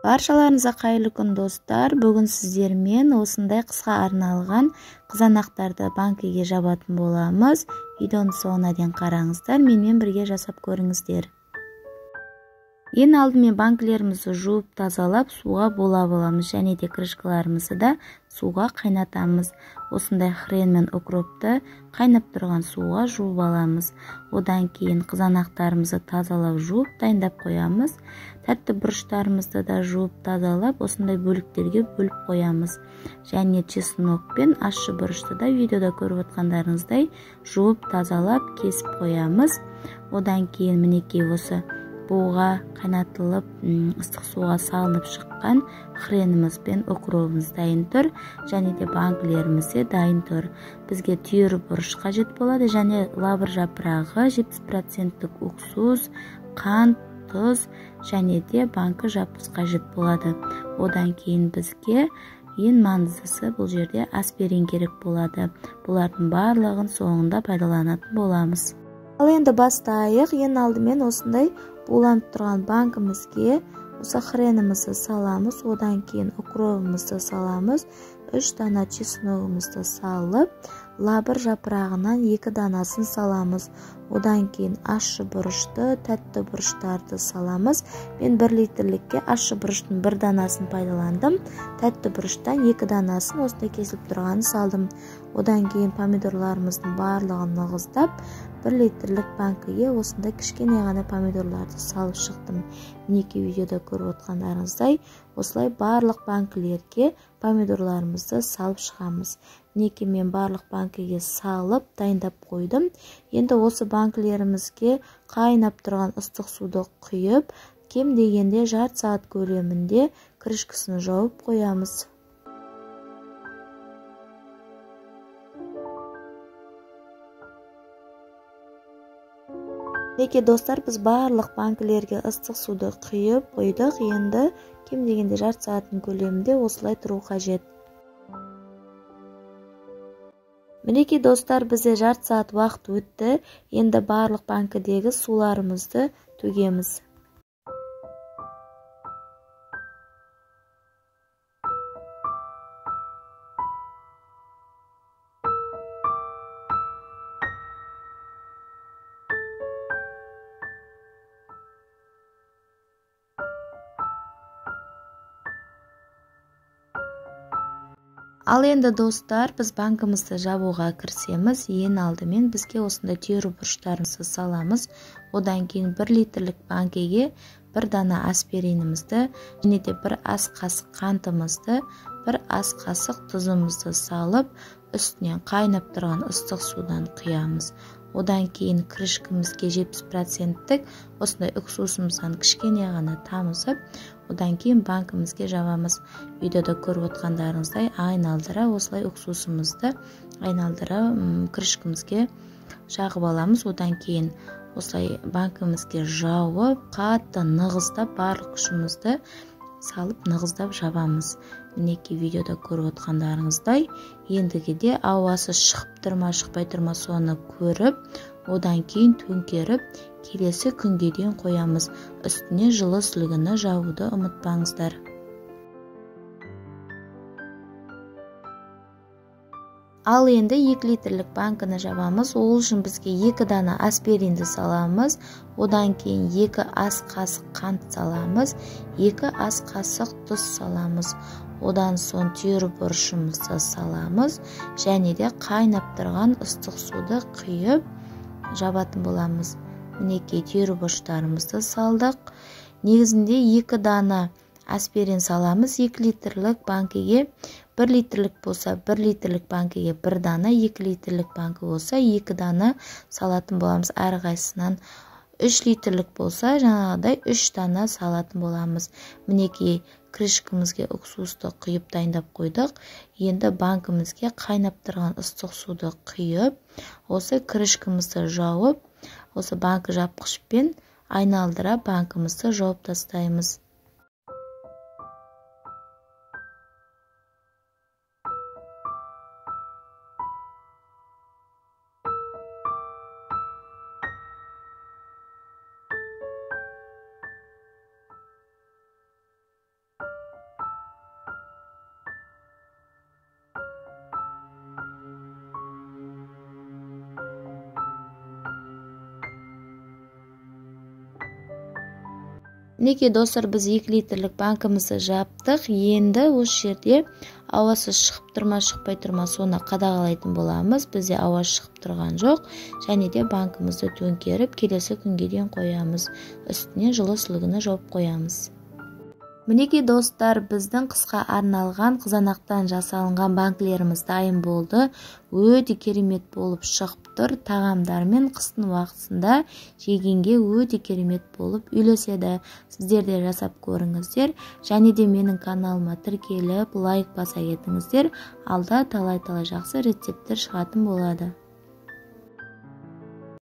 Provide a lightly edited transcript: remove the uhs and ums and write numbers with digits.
Баршаларыңызға қайырлы күн достар. Бүгін сіздермен осындай қысқа арналған қызанақтарды банкіге жабатын боламыз. Видеоны соңына дейін қараңыздар, менімен бірге жасап көріңіздер. Ең алдымен банкілерімізді жуып тазалап суға булап аламыз, және де крышкаларымызды да суға қайнатамыз. Осындай хрен мен укропты қайнап тұрған суға жуып аламыз. Одан кейін қызанақтарымызды тазалап жуып дайындап қоямыз. Тәтті бұрыштарымызды да жуып тазалап осындай бөліктерге бөліп қоямыз. Және чеснок пен ащы бұрышты да видеода көріп отқандарыңыздай жуып тазалап кесіп қоямыз. Одан кейін мінекей осы буға қайнатылып ыстық суға салынып шыққан хреніміз бен укробымыз дайын тұр, және де банкілеріміз де дайын тұр. Бізге түйір бұрыш қажет болады, және лавр жапырағы, 70% уксус, қант, тұз және де банкі жапқыш қажет болады. Одан кейін бізге ең маңыздысы бұл жерде аспирин керек болады. Бұлардың барлығын соңында пайдаланатын боламыз. Ал енді бастайық. Ең алдымен осындай буланып тұрған банкімізге осы хренімізді саламыз. Одан кейін укробымызды саламыз. 3 дана чесногымызды салып, лавр жапырағынан 2 данасын саламыз. Одан кейін ащы бұрышты, тәтті бұрыштарды саламыз. Мен 1 литрлікке ащы бұрыштың 1 данасын пайдаландым. Тәтті бұрыштан 2 данасын осындай кесіліп тұрғанын салдым. Одан кейін помидорларымыздың барлығын нығыздап, 1 литрлік банкіге осындай кішкене ғана помидорларды салып шықтым. Мінекей видеода көріп отқандарыңыздай, осылай барлық банкілерге помидорларымызды салып шығамыз. Мінекей мен барлық банкіге салып дайындап қойдым. Енді осы банкілерімізге қайнап тұрған ыстық суды құйып, кем дегенде жарты сағат көлемінде крышкасын жауып қоямыз. Мінекей достар, біз барлық банкілерге ыстық суды құйып қойдық. Енді кем дегенде жарты сағаттың көлемінде осылай тұру қажет. Мінекей достар, бізде жарты сағат уақыт өтті. Енді барлық банкідегі суларымызды төгеміз. Ал енді достар, біз банкімізді жабуға кірісеміз. Ең алдымен бізге осындай түйір бұрыштарымызды саламыз. Одан кейін 1 литрлік банкіге 1 дана аспиринімізді, және де 1 ас қасық қантымызды, 1 ас қасық тұзымызды салып, үстінен қайнап тұрған ыстық судан құямыз. Одан кейін крышкамызге 70%-тік осындай уксусымыздан кішкене ғана тамызып, одан кейін банкімізге жабамыз. Видеода көріп отқандарыңыздай айналдыра осылай уксусымызды айналдыра крышкамызге жағып аламыз. Одан кейін осылай банкімізге жауып, қатты нығыздап барлық күшімізді салып нығыздап жабамыз. Мінекей видеода көріп отқандарыңыздай, ендігіде ауасы шығып тұрма, шықпай тұрма соны көріп, одан кейін төңкеріп, келесі күнге дейін қоямыз. Үстіне жылы сүлгіні жабуды ұмытпаңыздар. Ал енді 2 литрлік банкіні жабамыз. Ол үшін бізге 2 дана аспиринді саламыз. Одан кейін 2 ас қасық қант саламыз. 2 ас қасық тұз саламыз. Одан соң түйір бұрышымызды саламыз. Және де қайнап тұрған ыстық суды құйып жабатын боламыз. Мінекей түйір бұрыштарымызды салдық. Негізінде 2 дана аспирин саламыз. 2 литрлік банкіге 1 литрлік болса 1 литрлік банкіге 1 дана, 2 литрлік банкі болса 2 дана салатын боламыз. Әрқайсысынан 3 литрлік болса жаңағыдай 3 дана салатын боламыз. Мінекей крышкамызге уксусты құйып дайындап қойдық. Енді банкімізге қайнап тұрған ыстық суды құйып, осы крышкамызды жауып, осы банкі жапқышпен айналдыра банкімізді жауып тастаймыз. Мінекей достар, біз 2 литрлік банкымызды жаптық. Енді осы жерде ауасы шығып тұрма, шықпай тұрма, соны қадағалайтын боламыз. Бізде ауа шығып тұрған жоқ. Және де банкымызды төңкеріп, келесі күнге дейін қоямыз. Үстіне жылы сүлгіні жауып қоямыз. Мінекей достар, біздің қысқа арналған қызанақтан жасалынған банкілеріміз дайын болды. Өте керемет болып шығып тұр. Тағамдармен қыстың уақытында жегенге өте керемет болып үйлеседі. Сіздер де жасап көріңіздер. Және де менің каналыма тіркеліп, лайк баса кетіңіздер. Алда талай жақсы рецепттер шығатын болады.